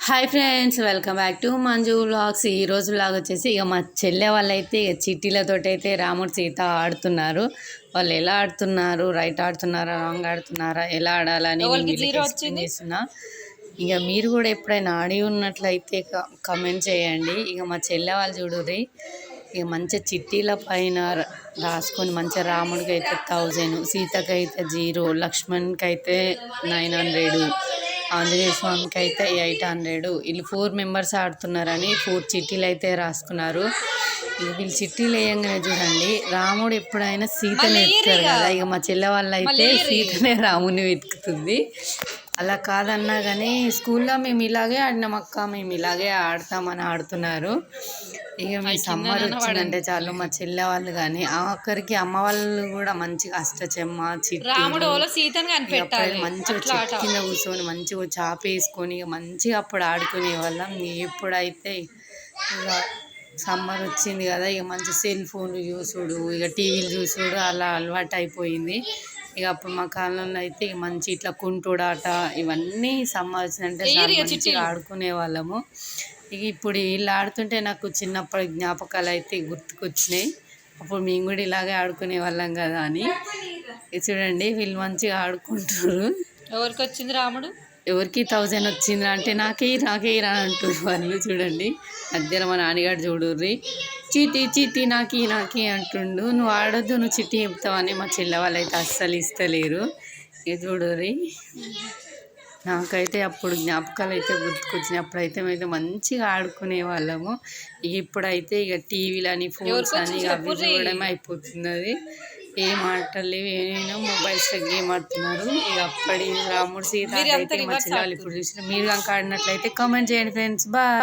Hi friends, welcome back to Manju vlogs. ఈరోజు vlog వచ్చేసి ఇక మా చెల్లె వాళ్ళైతే ఇక చిట్టీలతోటైతే రాముడు సీత ఆడుతున్నారు. వాళ్ళు ఎలా ఆడుతున్నారు, రైట్ ఆడుతున్నారా, రాంగ్ ఆడుతున్నారా, ఎలా ఆడాలని ఎక్స్ప్లెయిన్ చేస్తున్నా. ఇక మీరు కూడా ఎప్పుడైనా ఆడి ఉన్నట్లయితే కమెంట్ చేయండి. ఇక మా చెల్లె వాళ్ళు చూడుర్రి, ఇక మంచిగా చిట్టీల పైన రాసుకొని మంచిగా రాముడికి అయితే 1000, సీతకి అయితే 0, లక్ష్మణ్కి అయితే 900, ఆంజనేయ స్వామికి అయితే 800. వీళ్ళు 4 మెంబర్స్ ఆడుతున్నారని 4 చిట్టీలు అయితే రాసుకున్నారు. వీళ్ళు చిట్టీలు వేయంగానే చూడండి, రాముడు ఎప్పుడైనా సీతని వెతుకుతారు కదా, ఇక మా చెల్లె వాళ్ళ అయితే సీతనే రాముని వెతుకుతుంది. అలా కాదన్నా కానీ స్కూల్లో మేము ఇలాగే ఆడినాం అక్క, మేము ఇలాగే ఆడతామని ఆడుతున్నారు. ఇక మీ సమ్మర్ వచ్చిందంటే చాలు మా చెల్లె వాళ్ళు కానీ ఆఖరికి అమ్మ వాళ్ళు కూడా మంచిగా అష్టచెమ్మ చిట్టి మంచిగా చెట్టు కింద కూర్చొని మంచిగా చాప వేసుకొని ఇక మంచిగా అప్పుడు ఆడుకునే వాళ్ళం. ఎప్పుడైతే ఇక సమ్మర్ వచ్చింది కదా, ఇక మంచి సెల్ ఫోన్లు చూసుడు, ఇక టీవీలు చూసుడు అలా అలవాటు అయిపోయింది. ఇక అప్పుడు మా కాలంలో అయితే ఇక మంచి ఇట్లా కుంటుడాట ఇవన్నీ సమ్మర్ వచ్చిందంటే మంచిగా ఆడుకునే వాళ్ళము. ఇక ఇప్పుడు వీళ్ళు ఆడుతుంటే నాకు చిన్నప్పటి జ్ఞాపకాలు అయితే గుర్తుకొచ్చినాయి. అప్పుడు మేము కూడా ఇలాగే ఆడుకునే వాళ్ళం కదా అని. చూడండి వీళ్ళు మంచిగా ఆడుకుంటారు. ఎవరికి వచ్చింది రాముడు, ఎవరికి 1000 వచ్చింది అంటే నాకే రా అంటారు వాళ్ళు. చూడండి మధ్యలో మా నాన్నగారు చూడుర్రి, చీటీ చీటీ నాకి అంటుండు. నువ్వు ఆడొద్దు, నువ్వు చిట్టి చెప్తావని మా చెల్లె వాళ్ళు అయితే అస్సలు ఇస్తలేరు. ఇక చూడుర్రి, నాకైతే అప్పుడు జ్ఞాపకాలు అయితే గుర్తుకొచ్చినాయి. అప్పుడైతే మేము మంచిగా ఆడుకునే వాళ్ళము. ఇప్పుడైతే ఇక టీవీలని ఫోన్స్ అని అవి చూడడం అయిపోతున్నది. ఏం ఆటలు లేవు, ఏమైనా మొబైల్స్ గేమ్ ఆడుతున్నారు. ఇక అప్పటి రాముడు సీత అయితే మా చెల్లెలు ఇప్పుడు చూసిన. మీరు కనుక ఆడినట్లయితే కామెంట్ చేయండి ఫ్రెండ్స్. బాయ్.